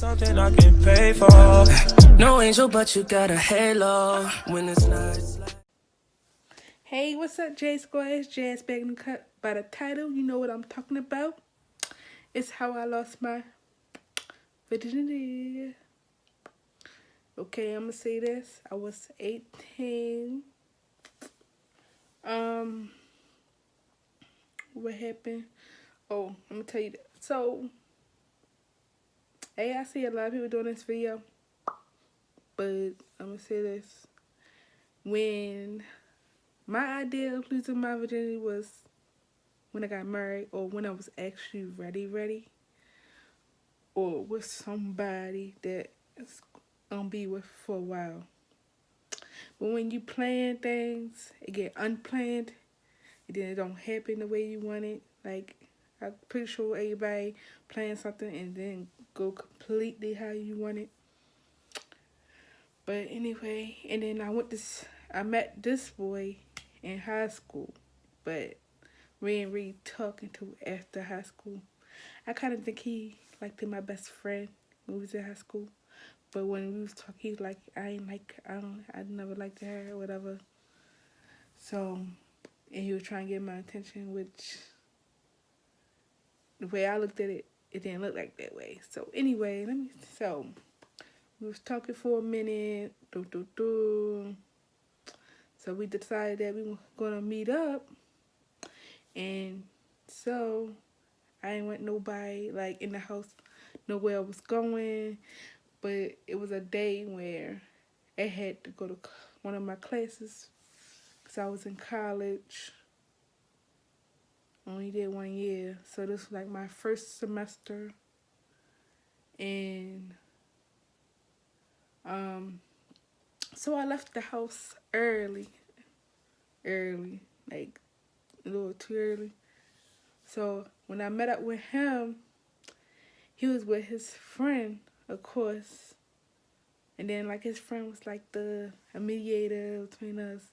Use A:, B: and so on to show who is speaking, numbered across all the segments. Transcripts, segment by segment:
A: something I can pay for. No angel, but you got a halo. When it's nice.
B: Hey, what's up, J Squad? It's Jazz back in the cut. By the title, you know what I'm talking about. It's how I lost my virginity. Okay, I'm gonna say this. I was 18. What happened? Oh, let me tell you that. So, hey, I see a lot of people doing this video, but I'm gonna say this. When my idea of losing my virginity was when I got married, or when I was actually ready, or with somebody that is gonna be with for a while. But when you plan things, it get unplanned, and then it don't happen the way you want it. Like, I'm pretty sure everybody plan something and then go completely how you want it. But anyway, and then I met this boy in high school, but we ain't really talking to after high school. I kind of think he like my best friend when we was in high school. But when we was talking, he was like, I never liked her or whatever. So, and he was trying to get my attention, which the way I looked at it, it didn't look like that way. So anyway, so we was talking for a minute, So we decided that we were gonna meet up, and so I ain't want nobody like in the house, know where I was going. But it was a day where I had to go to one of my classes because I was in college. Only did 1 year. So this was like my first semester. And so I left the house early, like a little too early. So when I met up with him, he was with his friend, of course. And then like his friend was like a mediator between us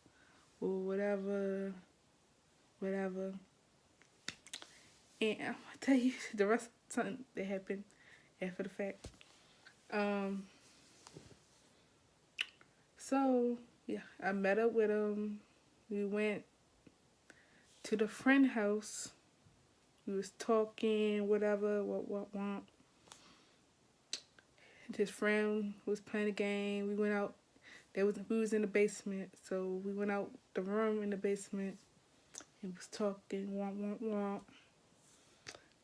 B: or whatever. And I'm gonna tell you the rest of something that happened after the fact. So yeah, I met up with him. We went to the friend house. We was talking, whatever, what. His friend was playing a game. We went out. We was in the basement, so we went out the room in the basement and was talking, womp.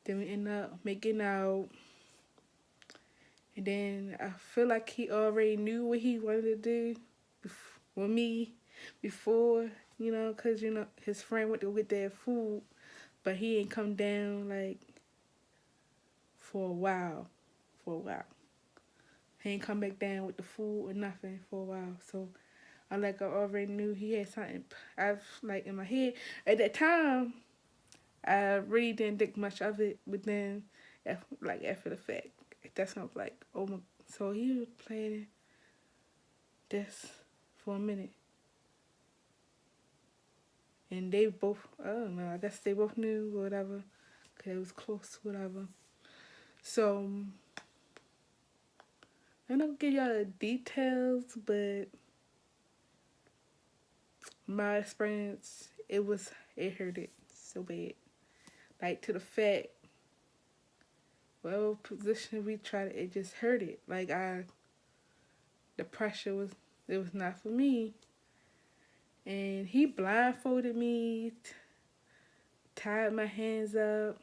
B: Then we ended up making out. And then I feel like he already knew what he wanted to do with me before, because, his friend went to get their food, but he ain't come down, like, for a while. He ain't come back down with the food or nothing for a while. So I already knew he had something. In my head. At that time, I really didn't think much of it, but then, after the fact, that's when I was like, oh my. So he was playing this for a minute. And they both, I don't know, I guess they both knew or whatever, because it was close, whatever. So, I'm not going to give y'all the details, but my experience, it hurted so bad. Like, to the fact, whatever position we tried, it just hurt it. Like, the pressure it was not for me. And he blindfolded me, tied my hands up.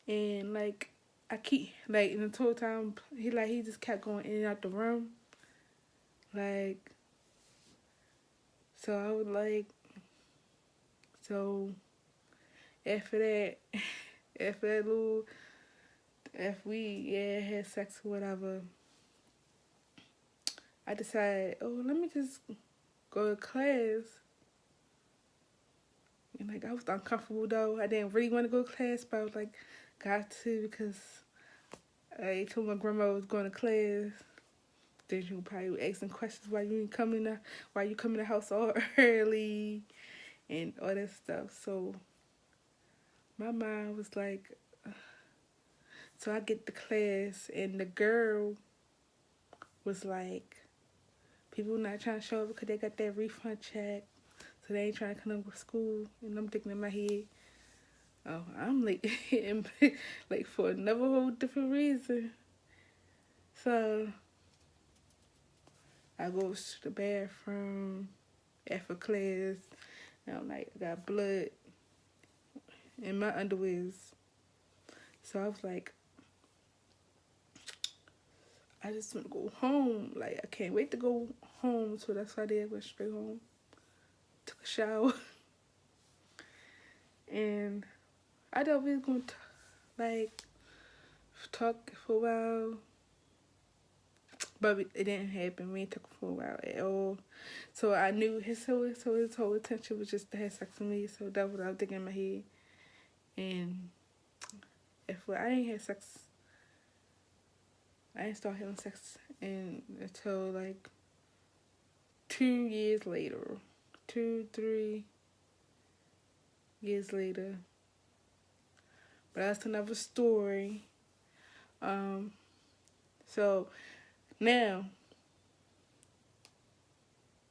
B: And, I keep, in the total time, he just kept going in and out the room. So I was so after that, after we had sex or whatever, I decided, let me just go to class. And I was uncomfortable though. I didn't really want to go to class, but I was got to, because I told my grandma I was going to class. Then she would probably asking questions why you come in the house all early and all that stuff. So my mind was like, so I get to class, and the girl was like, people not trying to show up because they got that refund check, so they ain't trying to come up with school. And I'm thinking in my head, oh, I'm late, like for another whole different reason. So I go to the bathroom after class, and I'm like, I got blood in my underwears. So I was like, I just want to go home. Like, I can't wait to go home. So that's what I did. Went straight home, took a shower, and I thought we was going to, like, talk for a while. But it didn't happen. We didn't talk for a while at all. So I knew his whole intention was just to have sex with me. So that's what I was thinking in my head. And if I ain't had sex, I didn't start having sex until like 2 years later. 2-3 years later. But that's another story. So now,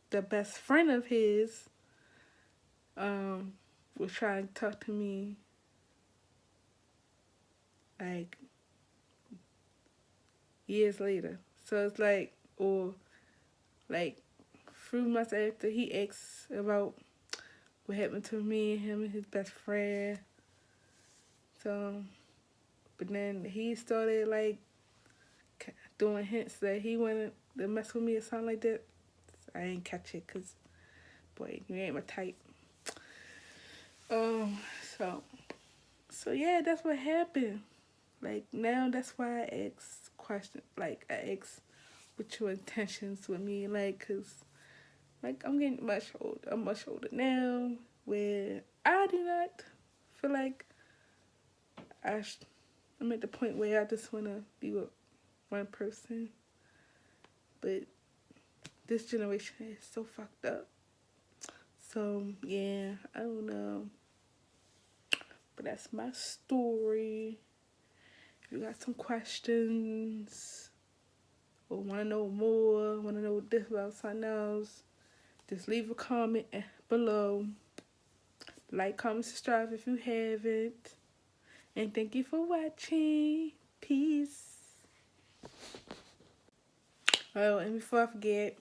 B: the best friend of his was trying to talk to me like years later. So it's like, or like 3 months after he asked about what happened to me and him and his best friend. So, but then he started like doing hints that he wanted to mess with me or something like that. I didn't catch it because, boy, you ain't my type. So yeah, that's what happened. Like, now that's why I ask questions. Like, I ask what your intentions with me. Like, because, like, I'm getting much older. I'm much older now where I do not feel like I'm at the point where I just want to be with one person. But this generation is so fucked up. So, yeah, I don't know. But that's my story. If you got some questions or want to know more, want to know this about something else, just leave a comment below. Like, comment, subscribe if you haven't. And thank you for watching. Peace. Oh, and before I forget,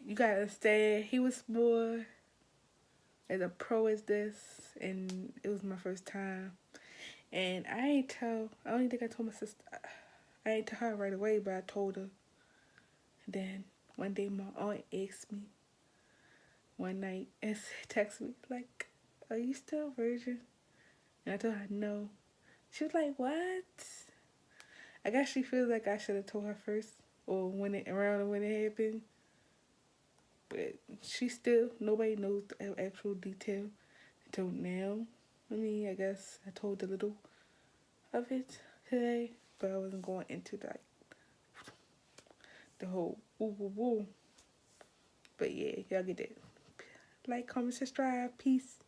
B: you gotta understand, he was more as a pro as this, and it was my first time. And I don't think I told my sister. I ain't tell her right away, but I told her. Then one day my aunt asked me one night and texted me like, "Are you still a virgin?" And I told her no. She was like, "What?" I guess she feels like I should have told her first, or when it happened. But nobody knows the actual detail until now. I mean, I guess I told a little of it today, but I wasn't going into the whole woo woo woo. But yeah, y'all get that. Like, comment, subscribe. Peace.